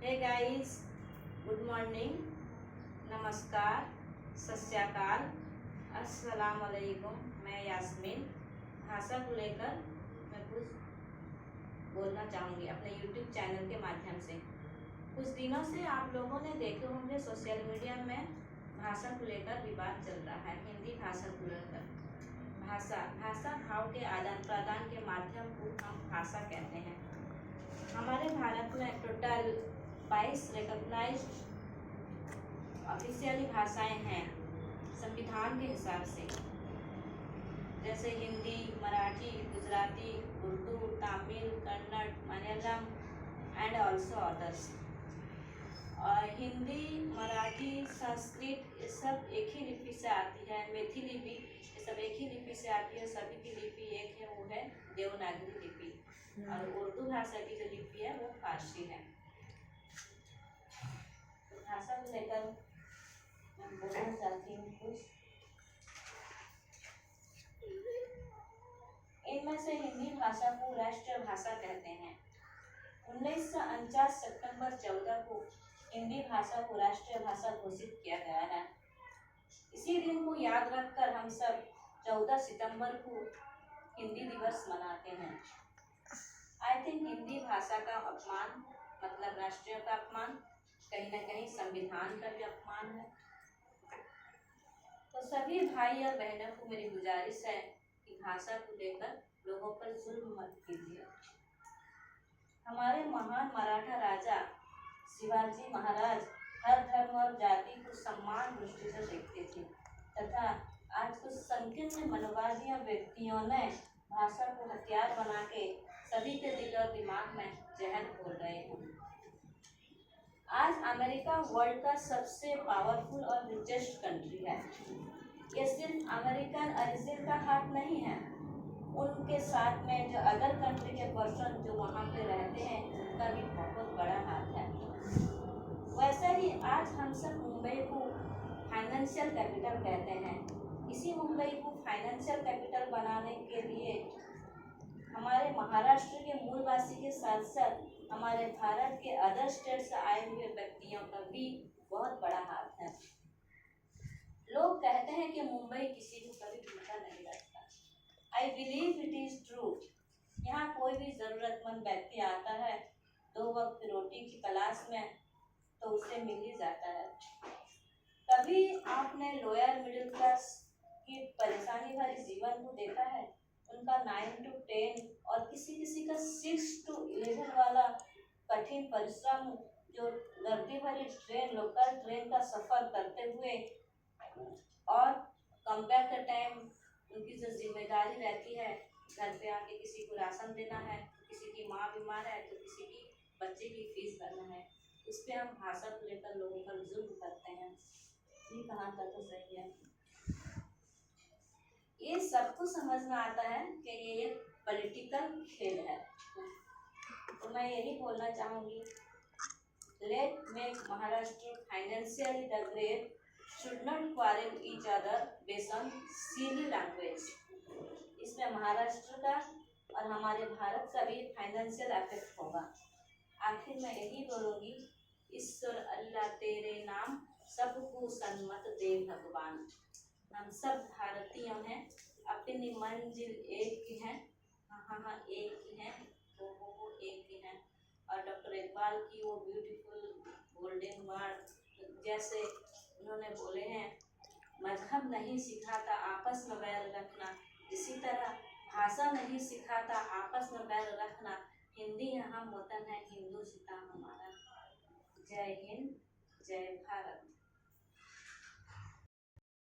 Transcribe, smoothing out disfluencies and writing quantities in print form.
Hey guys, good morning, नमस्कार, सत श्री अकाल, अस्सलाम वालेकुम। मैं यास्मीन। भाषा को लेकर मैं कुछ बोलना चाहूँगी अपने यूट्यूब चैनल के माध्यम से। कुछ दिनों से आप लोगों ने देखे होंगे सोशल मीडिया में भाषा को लेकर विवाद चल रहा है। हिंदी भाषा को लेकर भाषा भाव के आदान प्रदान के माध्यम को हम भाषा कहते हैं। हमारे भारत में टोटल 22 रिकॉग्नाइज्ड ऑफिशियली भाषाएं हैं संविधान के हिसाब से, जैसे Hindi, Marathi, Gujarati, Urdu, Tamil, Kannada, Malayalam and also others. और हिंदी, मराठी, संस्कृत ये सब एक ही लिपि से आती है। मैथिली लिपि ये सब एक ही लिपि से आती है। सभी की लिपि एक है, वो है देवनागरी लिपि। और उर्दू भाषा की जो लिपि है वो फारसी है। तो भाषा को लेकर मैं बोलना चाहती हूँ कुछ। इनमें से हिंदी भाषा को राष्ट्रीय भाषा कहते हैं। 1949 सितंबर 14 को हिंदी भाषा को राष्ट्रीय भाषा घोषित किया गया है। इसी दिन को याद रखकर हम सब 14 सितंबर को हिंदी दिवस मनाते हैं। आई थिंक हिंदी भाषा का अपमान मतलब राष्ट्रीय का अपमान, कहीं न कहीं संविधान का भी अपमान है। तो सभी भाई और बहनों को मेरी गुजारिश है कि भाषा को लेकर लोगों पर जुल्म मत कीजिए। हमारे महान मराठा राजा शिवाजी महाराज हर धर्म और जाति को सम्मान दृष्टि से देखते थे, तथा आज कुछ संकीर्ण मनोवादी व्यक्तियों ने भाषा को हथियार बना के सभी के दिल और दिमाग में जहर घोल रहे हैं। आज अमेरिका वर्ल्ड का सबसे पावरफुल और रिचेस्ट कंट्री है। ये सिर्फ अमेरिकन ओरिजिन का हाथ नहीं है, उनके साथ में जो अदर कंट्री के पर्सन जो वहाँ पे रहते हैं उनका भी बहुत बड़ा हाथ है। वैसे ही आज हम सब मुंबई को फाइनेंशियल कैपिटल कहते हैं। इसी मुंबई को फाइनेंशियल कैपिटल बनाने के लिए हमारे महाराष्ट्र के मूलवासी के साथ साथ हमारे भारत के अदर स्टेट से आए हुए व्यक्तियों का भी बहुत बड़ा हाथ है। लोग कहते हैं कि मुंबई किसी को कभी भूखा नहीं रखता। I believe it is true. यहाँ कोई भी जरूरतमंद व्यक्ति आता है 2 वक्त रोटी की तलाश में, तो उसे मिल ही जाता है। कभी आपने लोअर मिडिल क्लास की परेशानी भरी जीवन को देखा है? उनका 9 to 10 और किसी का 6 to 11 वाला कठिन परिश्रम, जो गर्दी भरी ट्रेन, लोकल ट्रेन का सफर करते हुए और कंपेयर का टाइम उनकी जो जिम्मेदारी रहती है, घर पे आके किसी को राशन देना है, किसी की माँ बीमार है तो किसी की बच्चे की फीस भरना है, उस पर हम भाषा को लेकर लोगों पर जुल्म करते हैं। ये कहाँ तक तो सही है? ये सबको समझ में आता है कि ये एक पॉलिटिकल खेल है। तो मैं यही बोलना चाहूँगी, let make Maharashtra financially the great should not quarrel each other based on silly language. इसमें महाराष्ट्र का और हमारे भारत का भी फाइनेंशियल इफेक्ट होगा। आखिर मैं यही बोलूँगी, ईश्वर अल्लाह तेरे नाम सबको सन्मत दे भगवान। हम सब भारतीय हैं, अपनी मंजिल एक ही है, हाँ एक ही है, वो एक ही है। और डॉक्टर इकबाल की वो ब्यूटीफुल गोल्डन वर्ड जैसे उन्होंने बोले हैं, मजहब नहीं सिखाता आपस में बैर रखना, इसी तरह भाषा नहीं सिखाता आपस में बैर रखना। हिंदी यहाँ वतन है, हिंदू सिता हमारा। जय हिंद, जय भारत।